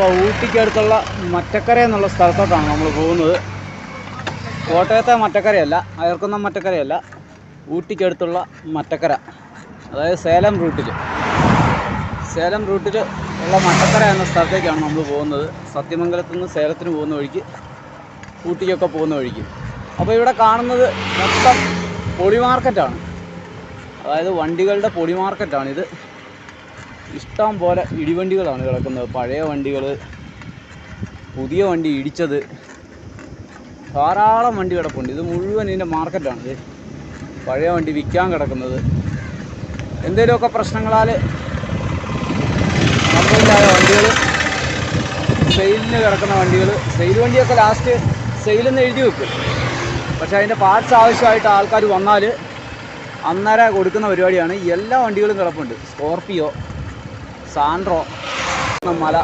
അപ്പോൾ ഊട്ടിക്കടുത്തുള്ള മറ്റക്കര എന്നുള്ള സ്ഥലത്തോട്ടാണ് നമ്മൾ പോകുന്നത്. കോട്ടയത്തെ മറ്റക്കരയല്ല, അയർക്കുന്നം മറ്റക്കരയല്ല, ഊട്ടിക്കടുത്തുള്ള മറ്റക്കര, അതായത് സേലം റൂട്ടിൽ ഉള്ള മറ്റക്കര എന്ന സ്ഥലത്തേക്കാണ് നമ്മൾ പോകുന്നത്. സത്യമംഗലത്തു നിന്ന് സേലത്തിന് പോകുന്ന വഴിക്ക്, ഊട്ടിക്കൊക്കെ പോകുന്ന വഴിക്ക്. അപ്പോൾ ഇവിടെ കാണുന്നത് മൊത്തം പൊടി മാർക്കറ്റാണ്, അതായത് വണ്ടികളുടെ പൊടി മാർക്കറ്റാണിത്. ഇഷ്ടം പോലെ ഇടിവണ്ടികളാണ് കിടക്കുന്നത്. പഴയ വണ്ടികൾ, പുതിയ വണ്ടി ഇടിച്ചത്, ധാരാളം വണ്ടി കിടപ്പുണ്ട്. ഇത് മുഴുവൻ ഇതിൻ്റെ മാർക്കറ്റാണിത്. പഴയ വണ്ടി വിൽക്കാൻ കിടക്കുന്നത്, എന്തെങ്കിലുമൊക്കെ പ്രശ്നങ്ങളാൽ കംപ്ലൈൻ്റായ വണ്ടികൾ, സെയിലിന് കിടക്കുന്ന വണ്ടികൾ. സെയിൽ വണ്ടിയൊക്കെ ലാസ്റ്റ് സെയിലെന്ന് എഴുതി വെക്കും, പക്ഷേ അതിൻ്റെ പാർട്സ് ആവശ്യമായിട്ട് ആൾക്കാർ വന്നാൽ അന്നേരം കൊടുക്കുന്ന പരിപാടിയാണ്. എല്ലാ വണ്ടികളും കിടപ്പുണ്ട്. സ്കോർപ്പിയോ, സാൻഡ്രോ, മല.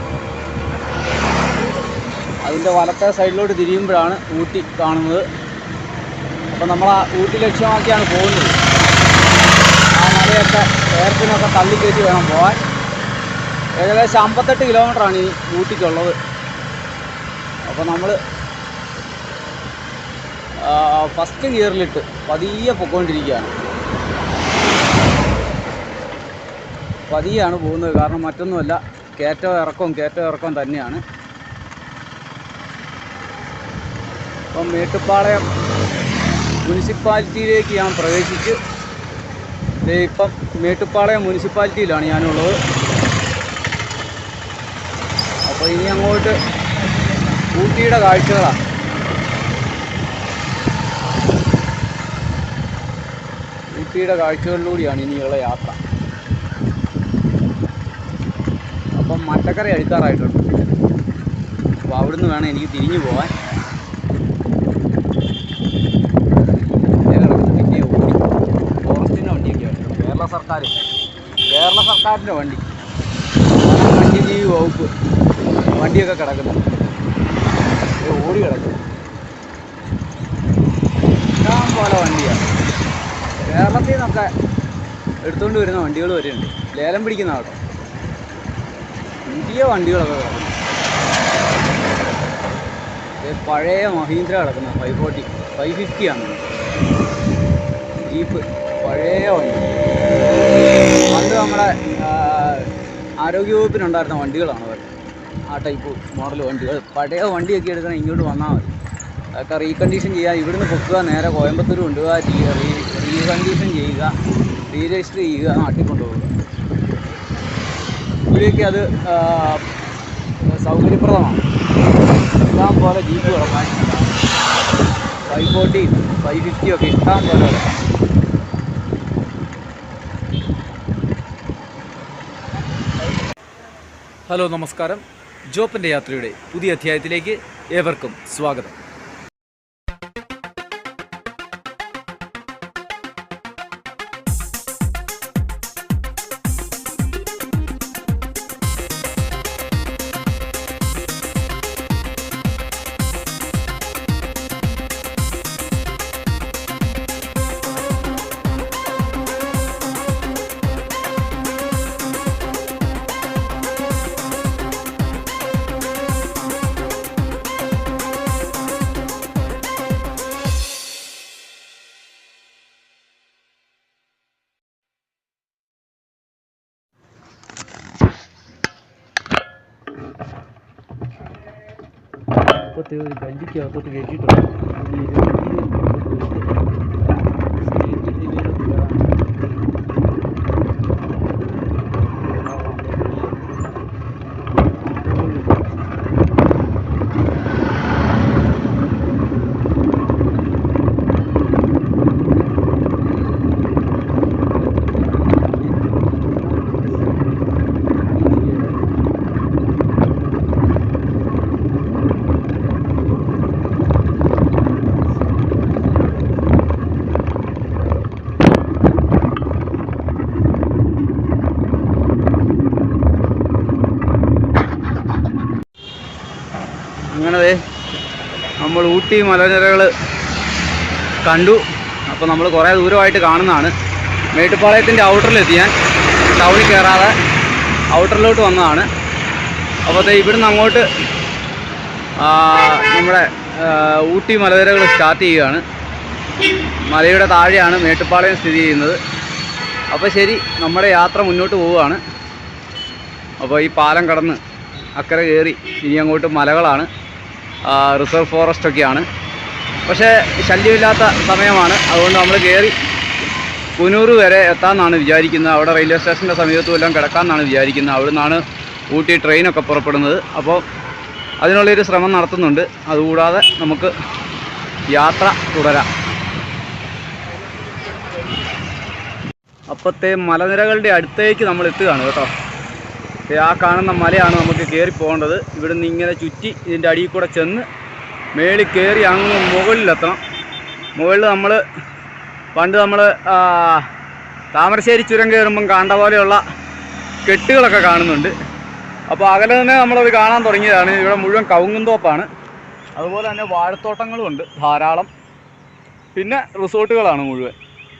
അതിൻ്റെ വലത്തെ സൈഡിലോട്ട് തിരിയുമ്പോഴാണ് ഊട്ടി കാണുന്നത്. അപ്പോൾ നമ്മൾ ആ ഊട്ടി ലക്ഷ്യമാക്കിയാണ് പോകുന്നത്. ആ മലയൊക്കെ എയർപിനൊക്കെ തള്ളിക്കയറ്റി വേണം പോകാൻ. ഏകദേശം 58 കിലോമീറ്ററാണ് ഈ ഊട്ടിക്കുള്ളത്. അപ്പോൾ നമ്മൾ ഫസ്റ്റ് ഗിയറിലിട്ട് പതിയെ പൊയ്ക്കൊണ്ടിരിക്കുകയാണ്. പതിയാണ് പോകുന്നത്, കാരണം മറ്റൊന്നുമല്ല, കയറ്റവും ഇറക്കവും തന്നെയാണ്. അപ്പം മേട്ടുപ്പാളയം മുനിസിപ്പാലിറ്റിയിലേക്ക് ഞാൻ പ്രവേശിച്ച് ഇപ്പം മേട്ടുപ്പാളയം മുനിസിപ്പാലിറ്റിയിലാണ് ഞാനുള്ളത്. അപ്പോൾ ഇനി അങ്ങോട്ട് ഊട്ടിയുടെ കാഴ്ചകളാണ്. ഊട്ടിയുടെ കാഴ്ചകളിലൂടെയാണ് ഇനിയുള്ള യാത്ര. അപ്പം മറ്റക്കര അടുക്കാറായിട്ടുണ്ട്. അപ്പോൾ അവിടുന്ന് വേണം എനിക്ക് തിരിഞ്ഞു പോകാൻ. പിന്നെ ഓടി ഫോറസ്റ്റിൻ്റെ വണ്ടിയൊക്കെയാണ്, കേരള സർക്കാരിൻ്റെ വണ്ടി, വന്യജീവി വകുപ്പ് വണ്ടിയൊക്കെ കിടക്കുന്നു, ഓടി കിടക്കുന്നു. ഇഷ്ടം പോലെ വണ്ടിയാണ്. കേരളത്തിൽ നിന്നൊക്കെ എടുത്തുകൊണ്ട് വരുന്ന വണ്ടികൾ വരെയുണ്ട്. ലേലം പിടിക്കുന്ന അവിടെ പുതിയ വണ്ടികളൊക്കെ കിടക്കുന്നു. പഴയ മഹീന്ദ്ര കിടക്കുന്ന 540, 550 ആണ് ജീപ്പ്. പഴയ വണ്ടി പണ്ട് നമ്മുടെ ആരോഗ്യവകുപ്പിനുണ്ടായിരുന്ന വണ്ടികളാണ് അവർ. ആ ടൈപ്പ് മോഡൽ വണ്ടികൾ. പഴയ വണ്ടിയൊക്കെ എടുക്കണം, ഇങ്ങോട്ട് വന്നാൽ മതി. അതൊക്കെ റീകണ്ടീഷൻ ചെയ്യുക, ഇവിടുന്ന് പൊക്കുക, നേരെ കോയമ്പത്തൂർ കൊണ്ടുപോവുക, റീകണ്ടീഷൻ ചെയ്യുക, റീരജിസ്റ്റർ ചെയ്യുക, നാട്ടിൽ കൊണ്ടുപോകുക. ഇവിടെയൊക്കെ അത് സൗകര്യപ്രദമാണ്. ഇഷ്ടം പോലെ ജീപ്പ് കിടക്കാൻ, 540, 550 ഒക്കെ ഇഷ്ടം പോലെ കിടക്കാം. ഹലോ, നമസ്കാരം. ജോപ്പിൻ്റെ യാത്രയുടെ പുതിയ അധ്യായത്തിലേക്ക് ഏവർക്കും സ്വാഗതം. ഇപ്പോഴത്തെ ഒരു വണ്ടിക്കകത്തോട്ട് കയറ്റിയിട്ടുണ്ട്. അങ്ങനെ നമ്മൾ ഊട്ടി മലനിരകൾ കണ്ടു. അപ്പോൾ നമ്മൾ കുറേ ദൂരമായിട്ട് കാണുന്നതാണ്. മേട്ടുപ്പാളയത്തിൻ്റെ ഔട്ടറിലെത്തി. ഞാൻ ടൗണിൽ കയറാതെ ഔട്ടറിലോട്ട് വന്നതാണ്. അപ്പോൾ ഇവിടുന്ന് അങ്ങോട്ട് നമ്മുടെ ഊട്ടി മലനിരകൾ സ്റ്റാർട്ട് ചെയ്യുകയാണ്. മലയുടെ താഴെയാണ് മേട്ടുപ്പാളയം സ്ഥിതി ചെയ്യുന്നത്. അപ്പോൾ ശരി, നമ്മുടെ യാത്ര മുന്നോട്ട് പോവുകയാണ്. അപ്പോൾ ഈ പാലം കടന്ന് അക്കരെ കയറി ഇനി അങ്ങോട്ട് മലകളാണ്, റിസർവ് ഫോറസ്റ്റൊക്കെയാണ്. പക്ഷേ ശല്യമില്ലാത്ത സമയമാണ്. അതുകൊണ്ട് നമ്മൾ കയറി കുനൂർ വരെ എത്താമെന്നാണ് വിചാരിക്കുന്നത്. അവിടെ റെയിൽവേ സ്റ്റേഷൻ്റെ സമീപത്തും എല്ലാം കിടക്കാമെന്നാണ് വിചാരിക്കുന്നത്. അവിടെ നിന്നാണ് ഊട്ടി ട്രെയിനൊക്കെ പുറപ്പെടുന്നത്. അപ്പോൾ അതിനുള്ളൊരു ശ്രമം നടത്തുന്നുണ്ട്. അതുകൂടാതെ നമുക്ക് യാത്ര തുടരാം. അപ്പോഴത്തെ മലനിരകളുടെ അടുത്തേക്ക് നമ്മൾ എത്തുകയാണ് കേട്ടോ. ആ കാണുന്ന മലയാണ് നമുക്ക് കയറി പോകേണ്ടത്. ഇവിടുന്ന് ഇങ്ങനെ ചുറ്റി ഇതിൻ്റെ അടിയിൽ കൂടെ ചെന്ന് മേളിൽ കയറി അങ്ങ് മുകളിലെത്തണം. മുകളിൽ പണ്ട് നമ്മൾ താമരശ്ശേരി ചുരം കയറുമ്പം കണ്ട പോലെയുള്ള കെട്ടുകളൊക്കെ കാണുന്നുണ്ട്. അപ്പോൾ അകലെ തന്നെ നമ്മളത് കാണാൻ തുടങ്ങിയതാണ്. ഇവിടെ മുഴുവൻ കവുങ്ങുന്തോപ്പാണ്. അതുപോലെ തന്നെ വാഴത്തോട്ടങ്ങളുമുണ്ട് ധാരാളം. പിന്നെ റിസോർട്ടുകളാണ് മുഴുവൻ.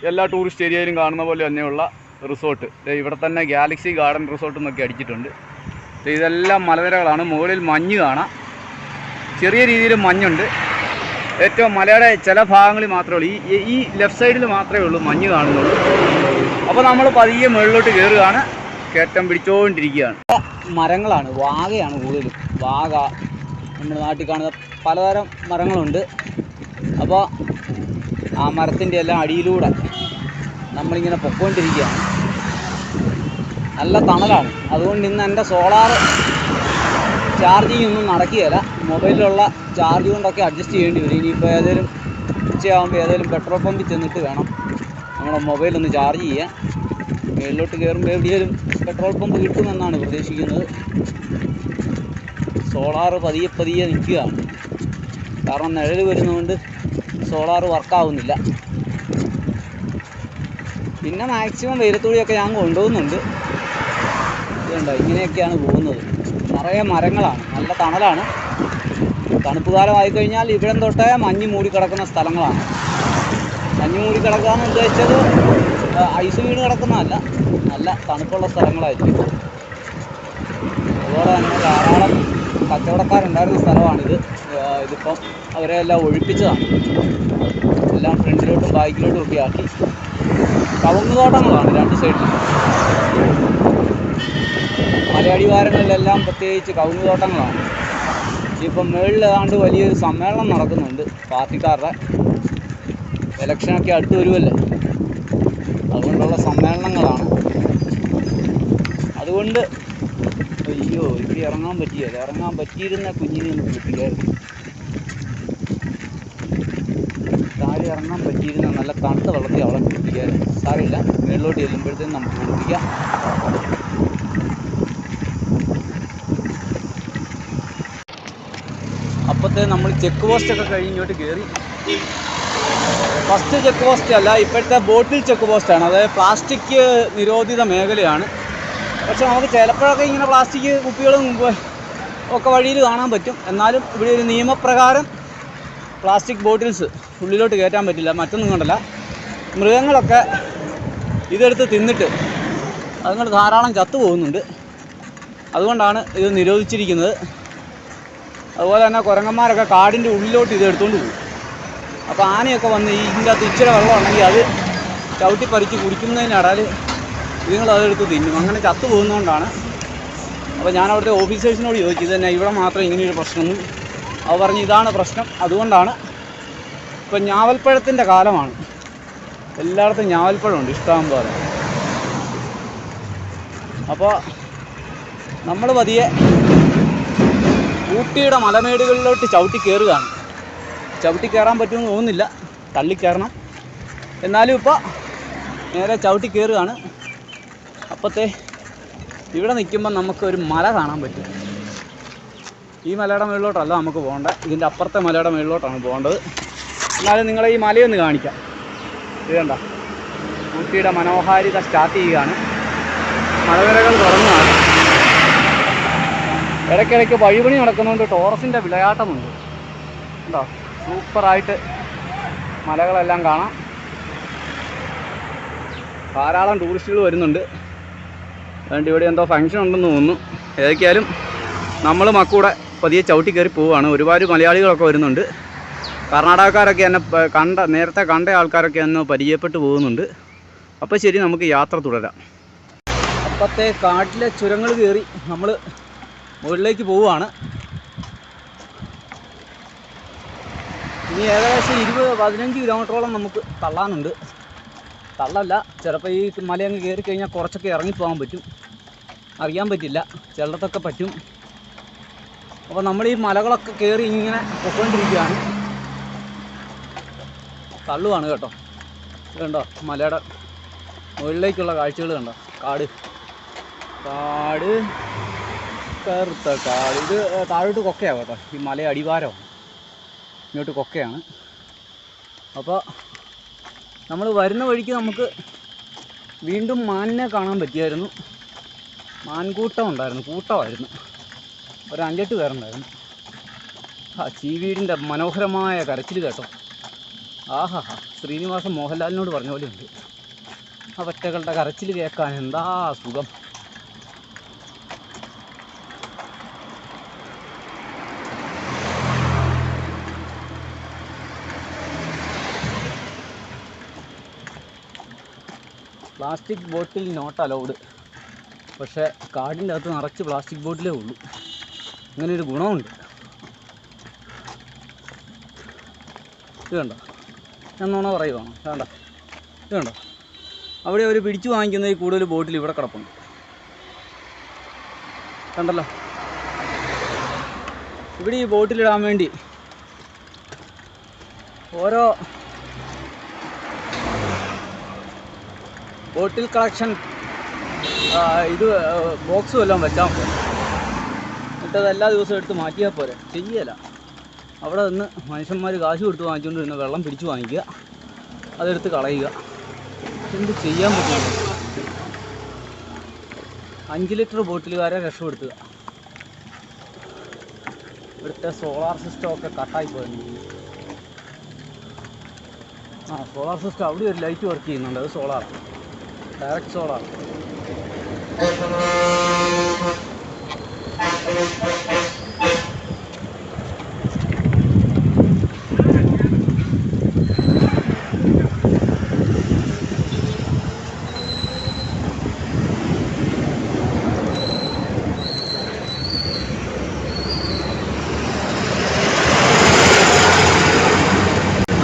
എല്ലാ ടൂറിസ്റ്റ് ഏരിയയിലും കാണുന്ന പോലെ തന്നെയുള്ള റിസോർട്ട്. ഇവിടെ തന്നെ ഗാലക്സി ഗാർഡൻ റിസോർട്ട് എന്നൊക്കെ അടിച്ചിട്ടുണ്ട്. ഇതെല്ലാം മലനിരകളാണ്. മുകളിൽ മഞ്ഞ് കാണാം. ചെറിയ രീതിയിൽ മഞ്ഞുണ്ട്. ഏറ്റവും മലയുടെ ചില ഭാഗങ്ങളിൽ മാത്രമേ ഉള്ളൂ, ഈ ലെഫ്റ്റ് സൈഡിൽ മാത്രമേ ഉള്ളൂ മഞ്ഞ് കാണുന്നുള്ളൂ. അപ്പോൾ നമ്മൾ പതിയെ മുകളിലോട്ട് കയറുകയാണ്. കയറ്റം പിടിച്ചുകൊണ്ടിരിക്കുകയാണ്. മരങ്ങളാണ്, വാഗയാണ് കൂടുതലും. വാഗ നമ്മുടെ നാട്ടിൽ കാണുന്ന പലതരം മരങ്ങളുണ്ട്. അപ്പോൾ ആ മരത്തിൻ്റെ എല്ലാം അടിയിലൂടെ നമ്മളിങ്ങനെ പൊക്കോണ്ടിരിക്കുകയാണ്. നല്ല തണലാണ്. അതുകൊണ്ട് ഇന്ന് എൻ്റെ സോളാർ ചാർജിങ് ഒന്നും നടക്കുകയില്ല. മൊബൈലിലുള്ള ചാർജ് കൊണ്ടൊക്കെ അഡ്ജസ്റ്റ് ചെയ്യേണ്ടി വരും. ഇനിയിപ്പോൾ ഏതെങ്കിലും ഉച്ചയാകുമ്പോൾ ഏതെങ്കിലും പെട്രോൾ പമ്പിൽ ചെന്നിട്ട് വേണം നമ്മുടെ മൊബൈലൊന്ന് ചാർജ് ചെയ്യാൻ. മേളിലോട്ട് കയറുമ്പോൾ എവിടെയെങ്കിലും പെട്രോൾ പമ്പ് കിട്ടുമെന്നാണ് പ്രതീക്ഷിക്കുന്നത്. സോളാർ പതിയെ നിൽക്കുകയാണ്. കാരണം നിഴൽ വരുന്നതുകൊണ്ട് സോളാർ വർക്കാവുന്നില്ല. പിന്നെ മാക്സിമം വെയിലത്തൂടിയൊക്കെ ഞാൻ കൊണ്ടുപോകുന്നുണ്ട്. ഇതുണ്ടോ, ഇങ്ങനെയൊക്കെയാണ് പോകുന്നത്. നിറയെ മരങ്ങളാണ്, നല്ല തണലാണ്. തണുപ്പ് കാലമായി കഴിഞ്ഞാൽ ഇവിടം തൊട്ടേ മഞ്ഞ് മൂടിക്കിടക്കുന്ന സ്ഥലങ്ങളാണ്. മഞ്ഞ് മൂടിക്കിടക്കുക എന്ന് ഉദ്ദേശിച്ചത് ഐസ് വീണ് കിടക്കുന്നതല്ല, നല്ല തണുപ്പുള്ള സ്ഥലങ്ങളായിരിക്കും. അതുപോലെ തന്നെ ധാരാളം കച്ചവടക്കാരുണ്ടായിരുന്ന സ്ഥലമാണിത്. ഇതിപ്പം അവരെ എല്ലാം ഒഴിപ്പിച്ചതാണ്. എല്ലാം ഫ്രണ്ടിലോട്ടും ബാക്കിലോട്ടും ഒക്കെ ആക്കി. കവുങ്ങുതോട്ടങ്ങളാണ് രണ്ട് സൈഡിലും. മലയടിവാരങ്ങളിലെല്ലാം പ്രത്യേകിച്ച് കവുങ്ങുതോട്ടങ്ങളാണ്. ഇപ്പം മുകളിൽ ഏതാണ്ട് വലിയൊരു സമ്മേളനം നടക്കുന്നുണ്ട് പാർട്ടിക്കാരുടെ. ഇലക്ഷനൊക്കെ അടുത്ത് വരുമല്ലേ, അതുകൊണ്ടുള്ള സമ്മേളനങ്ങളാണ്. അതുകൊണ്ട് അയ്യോ, ഇവിടെ ഇറങ്ങാൻ പറ്റിയല്ല. ഇറങ്ങാൻ പറ്റിയിരുന്ന കുഞ്ഞിനെ ഒന്ന് കുളിപ്പിക്കായിരുന്നു. താഴെ ഇറങ്ങാൻ പറ്റിയിരുന്ന നല്ല തണുത്ത വെള്ളത്തിൽ അവളെ കുളിപ്പിക്കായിരുന്നു. സാരമില്ല, മേളിലോട്ട് ചെല്ലുമ്പോഴത്തേനും നമുക്ക് കുളിപ്പിക്കാം. അപ്പോഴത്തെ നമ്മൾ ചെക്ക് പോസ്റ്റൊക്കെ കഴിഞ്ഞിങ്ങോട്ട് കയറി. ഫസ്റ്റ് ചെക്ക് പോസ്റ്റ് അല്ല, ഇപ്പോഴത്തെ ബോട്ടിൽ ചെക്ക് പോസ്റ്റാണ്. അതായത് പ്ലാസ്റ്റിക് നിരോധിത മേഖലയാണ്. പക്ഷെ നമുക്ക് ചിലപ്പോഴൊക്കെ ഇങ്ങനെ പ്ലാസ്റ്റിക് കുപ്പികളും ഒക്കെ വഴിയിൽ കാണാൻ പറ്റും. എന്നാലും ഇവിടെ ഒരു നിയമപ്രകാരം പ്ലാസ്റ്റിക് ബോട്ടിൽസ് ഉള്ളിലോട്ട് കയറ്റാൻ പറ്റില്ല. മറ്റൊന്നും കൊണ്ടല്ല, മൃഗങ്ങളൊക്കെ ഇതെടുത്ത് തിന്നിട്ട് അതുങ്ങൾ ധാരാളം ചത്തു പോകുന്നുണ്ട്. അതുകൊണ്ടാണ് ഇത് നിരോധിച്ചിരിക്കുന്നത്. അതുപോലെ തന്നെ കുരങ്ങന്മാരൊക്കെ കാടിൻ്റെ ഉള്ളിലോട്ട് ഇത് എടുത്തുകൊണ്ട് പോകും. അപ്പോൾ ആനയൊക്കെ വന്ന് ഇതിൻ്റെ അകത്ത് ഇച്ചിരി വെള്ളം ഉണ്ടെങ്കിൽ അത് ചവിട്ടി പറിച്ച് കുടിക്കുന്നതിനിടയിൽ ഇതുങ്ങൾ അതെടുത്ത് തിന്നും. അങ്ങനെ ചത്തു പോകുന്നതുകൊണ്ടാണ്. അപ്പോൾ ഞാൻ അവിടുത്തെ ഓഫീസേഴ്സിനോട് ചോദിച്ചു, ഇത് തന്നെ ഇവിടെ മാത്രം ഇങ്ങനെയൊരു പ്രശ്നമൊന്നും. അവർ പറഞ്ഞ് ഇതാണ് പ്രശ്നം, അതുകൊണ്ടാണ്. ഇപ്പം ഞാവൽപ്പഴത്തിൻ്റെ കാലമാണ്. എല്ലായിടത്തും ഞാവൽപ്പഴമുണ്ട് ഇഷ്ടം പോലെ. അപ്പോൾ നമ്മൾ പതിയെ ഊട്ടിയുടെ മലമേടുകളിലോട്ട് ചവിട്ടി കയറുകയാണ്. ചവിട്ടി കയറാൻ പറ്റുമെന്ന് തോന്നുന്നില്ല, തള്ളിക്കയറണം. എന്നാലും ഇപ്പോൾ നേരെ ചവിട്ടി കയറുകയാണ്. അപ്പോഴത്തെ ഇവിടെ നിൽക്കുമ്പോൾ നമുക്കൊരു മല കാണാൻ പറ്റും. ഈ മലയുടെ മുകളിലോട്ടല്ല നമുക്ക് പോകേണ്ടത്, ഇതിൻ്റെ അപ്പുറത്തെ മലയുടെ മുകളിലോട്ടാണ് പോകേണ്ടത്. എന്നാലും നിങ്ങളെ ഈ മലയൊന്ന് കാണിക്കാം. ഇത് കണ്ട, ഊട്ടിയുടെ മനോഹാരിത സ്റ്റാർട്ട് ചെയ്യുകയാണ്. മലനിരകൾ തുടങ്ങുകയാണ്. ഇടയ്ക്കിടയ്ക്ക് വഴിപണി നടക്കുന്നതുകൊണ്ട് ടോറസിൻ്റെ വിളയാട്ടമുണ്ട്. ഉണ്ടോ, സൂപ്പറായിട്ട് മലകളെല്ലാം കാണാം. ധാരാളം ടൂറിസ്റ്റുകൾ വരുന്നുണ്ട്. അതുകൊണ്ട് ഇവിടെ എന്തോ ഫംഗ്ഷൻ ഉണ്ടെന്ന് തോന്നുന്നു. ഏതൊക്കെയാലും നമ്മൾ മക്കൂടെ പതിയെ ചവിട്ടി കയറി പോവുകയാണ്. ഒരുപാട് മലയാളികളൊക്കെ വരുന്നുണ്ട്. കർണാടകക്കാരൊക്കെ എന്നെ നേരത്തെ കണ്ട ആൾക്കാരൊക്കെ എന്നെ പരിചയപ്പെട്ട് പോകുന്നുണ്ട്. അപ്പോൾ ശരി, നമുക്ക് യാത്ര തുടരാം. അപ്പത്തെ കാട്ടിലെ ചുരങ്ങൾ കയറി നമ്മൾ മുകളിലേക്ക് പോവുകയാണ്. ഇനി ഏകദേശം 20-15 കിലോമീറ്ററോളം നമുക്ക് തള്ളാനുണ്ട്. തള്ളല്ല, ചിലപ്പോൾ ഈ മലയങ്ങ് കയറി കഴിഞ്ഞാൽ കുറച്ചൊക്കെ ഇറങ്ങിപ്പോകാൻ പറ്റും, അറിയാൻ പറ്റില്ല, ചിലടത്തൊക്കെ പറ്റും. അപ്പോൾ നമ്മൾ ഈ മലകളൊക്കെ കയറി ഇങ്ങനെ പൊയ്ക്കൊണ്ടിരിക്കുകയാണ്. തള്ളുവാണ് കേട്ടോ. കണ്ടോ മലയുടെ മുകളിലേക്കുള്ള കാഴ്ചകൾ കണ്ടോ. കാട് കറുത്ത കാട്. ഇത് താഴോട്ട് കൊക്കയാണ് കേട്ടോ. ഈ മല അടിവാരമാണ്, ഇങ്ങോട്ട് കൊക്കയാണ്. അപ്പോൾ നമ്മൾ വരുന്ന വഴിക്ക് നമുക്ക് വീണ്ടും മാനിനെ കാണാൻ പറ്റിയായിരുന്നു. മാൻകൂട്ടം ഉണ്ടായിരുന്നു, കൂട്ടമായിരുന്നു. ഒരു 5-8 പേരുണ്ടായിരുന്നു. ചീവീടിൻ്റെ മനോഹരമായ കരച്ചിൽ കേട്ടോ. ആഹാ, ശ്രീനിവാസൻ മോഹൻലാലിനോട് പറഞ്ഞ പോലെ ഉണ്ട്. ആ പറ്റകളുടെ കരച്ചിൽ കേൾക്കാൻ എന്താ സുഖം. Plastic bottle not allowed. പക്ഷേ കാടിൻ്റെ അകത്ത് നിറച്ച് പ്ലാസ്റ്റിക് ബോട്ടിലേ ഉള്ളൂ. അങ്ങനെ ഒരു ഗുണമുണ്ട്. ഇത് കണ്ടോ, ഞാൻ നോണ പറയുവാണോ? വേണ്ട, ഇത് കണ്ടോ, അവിടെ അവർ പിടിച്ചു വാങ്ങിക്കുന്നതിൽ കൂടുതൽ ബോട്ടിൽ ഇവിടെ കിടപ്പുണ്ട്. കണ്ടല്ലോ, ഇവിടെ ഈ ബോട്ടിലിടാൻ വേണ്ടി ഓരോ ബോട്ടിൽ കളക്ഷൻ ഇത് ബോക്സും എല്ലാം വെച്ചാൽ പോരെ. എന്നിട്ടത് എല്ലാ ദിവസവും എടുത്ത് മാറ്റിയാൽ പോരെ. ചെയ്യല. അവിടെ നിന്ന് മനുഷ്യന്മാർ കാശ് കൊടുത്ത് വാങ്ങിച്ചുകൊണ്ട് വരുന്ന വെള്ളം പിടിച്ചു വാങ്ങിക്കുക, അതെടുത്ത് കളയുക. എന്ത് ചെയ്യാൻ പറ്റില്ല. 5 ലിറ്റർ ബോട്ടിലുകാരെ രക്ഷപ്പെടുത്തുക. ഇവിടുത്തെ സോളാർ സിസ്റ്റം ഒക്കെ കട്ടായി പോയിരുന്നു. സോളാർ സിസ്റ്റം അവിടെ ഒരു ലൈറ്റ് വർക്ക് ചെയ്യുന്നുണ്ട്. അത് സോളാറാണ്, ഡയറക്റ്റ് സോളാർ.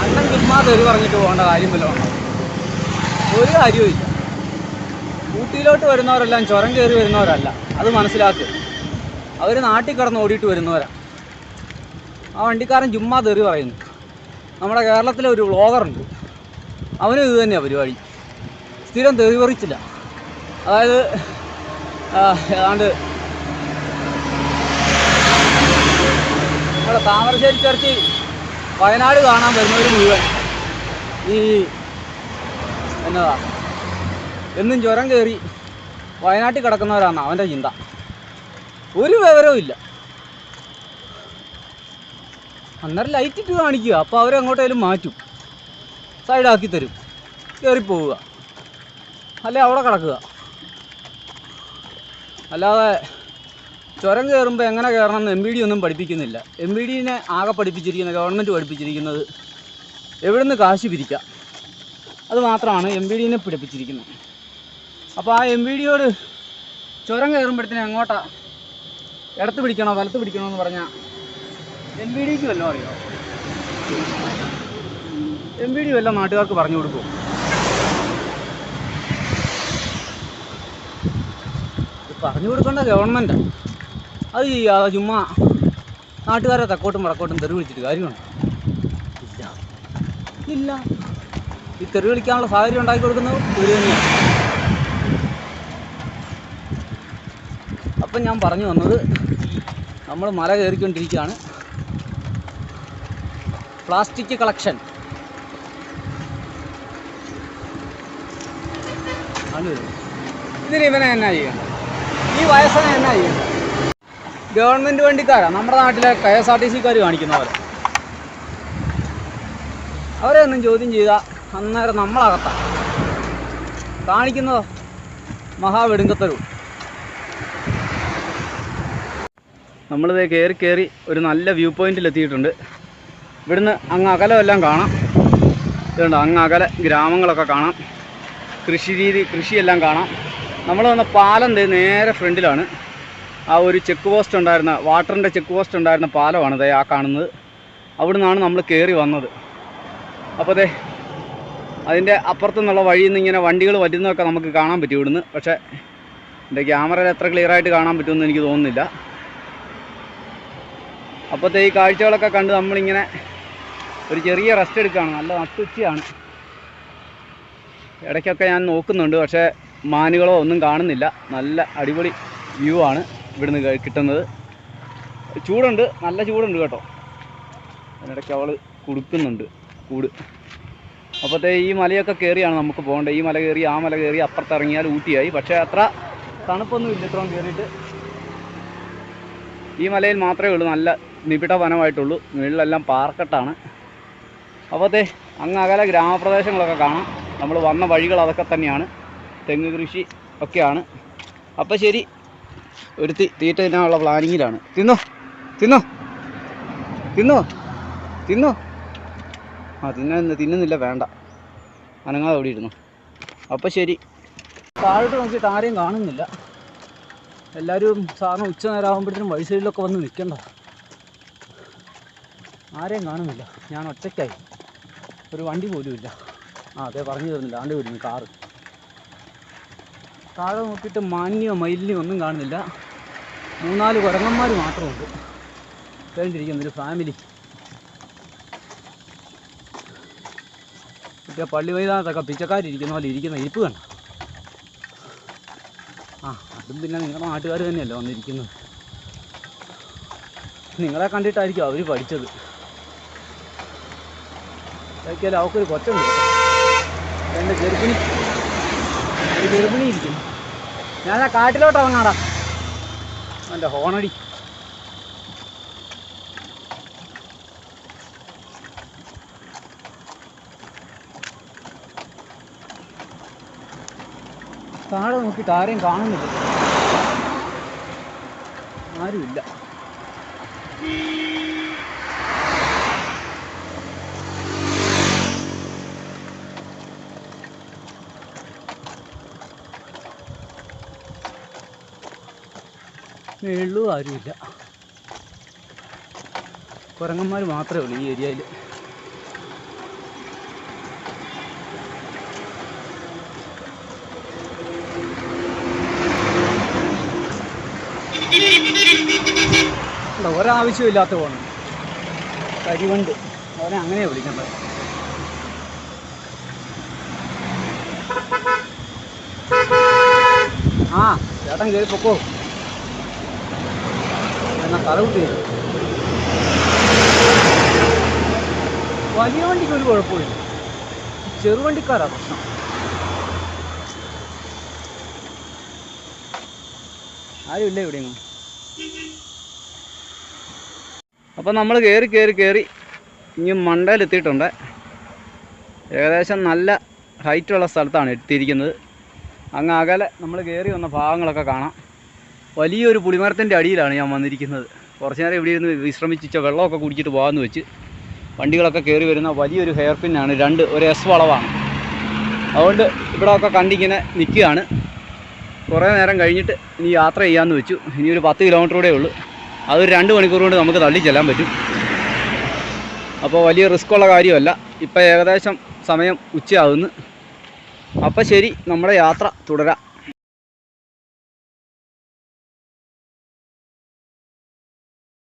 അണ്ണൻ ചുമ്മാ തെറി പറഞ്ഞിട്ട് പോകേണ്ട കാര്യം വല്ലതും ഉണ്ടോ? ഒരു കാര്യവും. ഊട്ടിയിലോട്ട് വരുന്നവരെല്ലാം ചുരം കയറി വരുന്നവരല്ല, അത് മനസ്സിലാക്കുക. അവർ നാട്ടിൽ കിടന്ന് ഓടിയിട്ട് വരുന്നവരാണ്. ആ വണ്ടിക്കാരൻ ചുമ്മാ തെറി പറയുന്നു. നമ്മുടെ കേരളത്തിലെ ഒരു വ്ളോഗറുണ്ട്, അവനും ഇത് തന്നെയാണ് പരിപാടി. സ്ഥിരം തെറി പറിച്ചില്ല. അതായത് ഏതാണ്ട് നമ്മുടെ താമരശ്ശേരി ചർച്ച് വയനാട് കാണാൻ വരുന്നവർ മുഴുവൻ ഈ എന്നതാ എന്നും ചുരം കയറി വയനാട്ടിൽ കിടക്കുന്നവരാണ് അവൻ്റെ ചിന്ത. ഒരു വിവരവും ഇല്ല. അന്നേരം ലൈറ്റിട്ട് കാണിക്കുക, അപ്പോൾ അവരെങ്ങോട്ടേലും മാറ്റും, സൈഡാക്കി തരും, കയറിപ്പോവുക, അല്ലെ അവിടെ കിടക്കുക. അല്ലാതെ ചുരം കയറുമ്പോൾ എങ്ങനെ കയറണമെന്ന് MPD ഒന്നും പഠിപ്പിക്കുന്നില്ല. MPDനെ ആകെ പഠിപ്പിച്ചിരിക്കുന്നത്, ഗവൺമെൻറ് പഠിപ്പിച്ചിരിക്കുന്നത് എവിടെ നിന്ന് കാശ് പിരിക്കാം, അത് മാത്രമാണ് MPDനെ പഠിപ്പിച്ചിരിക്കുന്നത്. അപ്പോൾ ആ MPDയോട് ചുരം കയറുമ്പോഴത്തേനും എങ്ങോട്ടാ ഇടത്ത് പിടിക്കണോ വലത്ത് പിടിക്കണോ എന്ന് പറഞ്ഞാൽ MPDക്ക് വല്ലതും അറിയാമോ? MPD വല്ലതും നാട്ടുകാർക്ക് പറഞ്ഞു കൊടുക്കുമോ? പറഞ്ഞു കൊടുക്കേണ്ട ഗവൺമെൻറ്റാണ്. അത് ചെയ്യാതെ ചുമ്മാ നാട്ടുകാരെ തെക്കോട്ടും വടക്കോട്ടും തെറി വിളിച്ചിട്ട് കാര്യമുണ്ട്? ഇല്ല. ഈ തെറി വിളിക്കാനുള്ള സാഹചര്യം ഉണ്ടാക്കി കൊടുക്കുന്നത് ഇവർ തന്നെയാണ്. അപ്പം ഞാൻ പറഞ്ഞു വന്നത്, നമ്മൾ മല കയറിക്കൊണ്ടിരിക്കുകയാണ്. പ്ലാസ്റ്റിക് കളക്ഷൻ ആണ്. ഇതിന് ഇവനെ എന്നാ ചെയ്യണം? ഈ വയസ്സനെ എന്നാ ചെയ്യണം? ഗവൺമെൻറ് വണ്ടിക്കാരാണ് നമ്മുടെ നാട്ടിലെ KSRTC-ക്കാർ കാണിക്കുന്ന പോലെ. അവരെ ഒന്നും ചോദ്യം ചെയ്താൽ അന്നേരം നമ്മളകത്താണ് കാണിക്കുന്നതോ മഹാവെടുങ്കത്തരവും. നമ്മളിത് കയറി ഒരു നല്ല വ്യൂ പോയിന്റിലെത്തിയിട്ടുണ്ട്. ഇവിടുന്ന് അങ്ങ് അകലമെല്ലാം കാണാം. ഇതുണ്ട്, അങ്ങ് അകലെ ഗ്രാമങ്ങളൊക്കെ കാണാം, കൃഷിയെല്ലാം കാണാം. നമ്മൾ വന്ന പാലം നേരെ ഫ്രണ്ടിലാണ്. ആ ഒരു ചെക്ക് പോസ്റ്റ് ഉണ്ടായിരുന്ന, വാട്ടറിൻ്റെ ചെക്ക് പോസ്റ്റ് ഉണ്ടായിരുന്ന പാലമാണ് ദേ ആ കാണുന്നത്. അവിടെ നിന്നാണ് നമ്മൾ കയറി വന്നത്. അപ്പോൾ ദേ അതിൻ്റെ അപ്പുറത്തു നിന്നുള്ള വഴിയിൽ നിന്ന് ഇങ്ങനെ വണ്ടികൾ വരുന്നതൊക്കെ നമുക്ക് കാണാൻ പറ്റും ഇവിടുന്ന്. പക്ഷേ എൻ്റെ ക്യാമറയിൽ എത്ര ക്ലിയറായിട്ട് കാണാൻ പറ്റുമെന്ന് എനിക്ക് തോന്നുന്നില്ല. അപ്പോഴത്തെ ഈ കാഴ്ചകളൊക്കെ കണ്ട് നമ്മളിങ്ങനെ ഒരു ചെറിയ റെസ്റ്റ് എടുക്കുകയാണ്. നല്ല നട്ടുച്ചയാണ്. ഇടയ്ക്കൊക്കെ ഞാൻ നോക്കുന്നുണ്ട്, പക്ഷേ മാനുകളോ ഒന്നും കാണുന്നില്ല. നല്ല അടിപൊളി വ്യൂ ആണ് ഇവിടുന്ന് കിട്ടുന്നത്. ചൂടുണ്ട്, നല്ല ചൂടുണ്ട് കേട്ടോ. അതിനിടയ്ക്ക് അവൾ കൊടുക്കുന്നുണ്ട് കൂട്. അപ്പോഴത്തെ ഈ മലയൊക്കെ കയറിയാണ് നമുക്ക് പോകേണ്ടത്. ഈ മല കയറി ആ മല കയറി അപ്പുറത്തിറങ്ങിയാൽ ഊട്ടിയായി. പക്ഷേ അത്ര തണുപ്പൊന്നും ഇല്ല ഇത്രയും കയറിയിട്ട്. ഈ മലയിൽ മാത്രമേ ഉള്ളൂ നല്ല നിബിഡ വനമായിട്ടുള്ളൂ. മുകളിലെല്ലാം പാർക്കെട്ടാണ്. അപ്പോഴത്തെ അങ്ങ് അകലെ ഗ്രാമപ്രദേശങ്ങളൊക്കെ കാണാം. നമ്മൾ വന്ന വഴികൾ അതൊക്കെ തന്നെയാണ്. തെങ്ങ് കൃഷി ഒക്കെയാണ്. അപ്പോൾ ശരി, ഒരു തീറ്റ തിന്നാനുള്ള പ്ലാനിങ്ങിലാണ്. തിന്നോ തിന്നോ തിന്നോ തിന്നോ. ആ തിന്നുന്നില്ല, വേണ്ട, അനങ്ങാതെ അവിടെ ഇരുന്നു. അപ്പോൾ ശരി. താഴോട്ട് നോക്കിയിട്ട് ആരെയും കാണുന്നില്ല. എല്ലാവരും സാറിന് ഉച്ച നേരം ആകുമ്പോഴത്തേനും വഴി സൈഡിലൊക്കെ വന്ന് നിൽക്കണ്ട. ആരെയും കാണുന്നില്ല. ഞാൻ ഒറ്റയ്ക്കായി. ഒരു വണ്ടി പോലും ഇല്ല. അതെ പറഞ്ഞു തരുന്നില്ല. ആണ്ട് വരുന്നു കാറ്. താഴെ നോക്കിയിട്ട് മാന്യോ മയിലിനെയോ ഒന്നും കാണുന്നില്ല. 3-4 കുരങ്ങന്മാർ മാത്രമുണ്ട് വേണ്ടിയിരിക്കുന്ന ഒരു ഫാമിലി. മറ്റേ പള്ളി മൈതാനത്തൊക്കെ പിച്ചക്കാരിരിക്കുന്ന പോലെ ഇരിക്കുന്ന ഇരിപ്പ് കണ്ട. അതും പിന്നെ നിങ്ങളുടെ നാട്ടുകാർ തന്നെയല്ലേ വന്നിരിക്കുന്നത്. നിങ്ങളെ കണ്ടിട്ടായിരിക്കും അവർ പഠിച്ചത്. അതൊക്കെയല്ലേ അവൾക്കൊരു കൊച്ചുണ്ട്. എൻ്റെ ഗർഭിണി ഇരിക്കുന്നു. ഞാൻ ആ കാട്ടിലോട്ട് ഇറങ്ങാടാ. എൻ്റെ ഹോണടി. താഴെ നോക്കിയിട്ട് ആരെയും കാണുന്നില്ല. ആരുമില്ല. മേളിലും ആരുമില്ല. കുരങ്ങന്മാർ മാത്രമേ ഉള്ളൂ ഈ ഏരിയയിൽ. ഒരാവശ്യമില്ലാത്ത പോകണം. കരിവണ്ട് അവനെ അങ്ങനെയാണ് വിളിക്കേണ്ടത്. ആ ചേട്ടൻ കയറി പൊക്കോ. എന്നാ തലകുട്ടി. വലിയ വണ്ടിക്ക് ഒരു കുഴപ്പമില്ല. ചെറുവണ്ടിക്കാരാ പ്രശ്നം. ആരുമില്ല ഇവിടെയെങ്കിലും. അപ്പം നമ്മൾ കയറി ഇനി മണ്ടയിലെത്തിയിട്ടുണ്ട്. ഏകദേശം നല്ല ഹൈറ്റുള്ള സ്ഥലത്താണ് എത്തിയിരിക്കുന്നത്. അങ്ങ് അകലെ നമ്മൾ കയറി വന്ന ഭാഗങ്ങളൊക്കെ കാണാം. വലിയൊരു പുളിമരത്തിൻ്റെ അടിയിലാണ് ഞാൻ വന്നിരിക്കുന്നത്. കുറച്ച് നേരം ഇവിടെ ഇരുന്ന് വിശ്രമിച്ച വെള്ളമൊക്കെ കുടിച്ചിട്ട് പോകാമെന്ന് വെച്ച്. വണ്ടികളൊക്കെ കയറി വരുന്ന വലിയൊരു ഹെയർ പിന്നാണ്. ഒരു എസ് വളവാണ്. അതുകൊണ്ട് ഇവിടെയൊക്കെ കണ്ടിങ്ങനെ നിൽക്കുകയാണ്. കുറേ നേരം കഴിഞ്ഞിട്ട് ഇനി യാത്ര ചെയ്യാമെന്ന് വെച്ചു. ഇനി ഒരു 10 കിലോമീറ്റർ കൂടെ ഉള്ളൂ. അതൊരു 2 മണിക്കൂർ കൊണ്ട് നമുക്ക് തള്ളി ചെല്ലാൻ പറ്റും. അപ്പോൾ വലിയ റിസ്ക്കുള്ള കാര്യമല്ല. ഇപ്പോൾ ഏകദേശം സമയം ഉച്ചയാകുന്നു. അപ്പോൾ ശരി, നമ്മുടെ യാത്ര തുടരാം.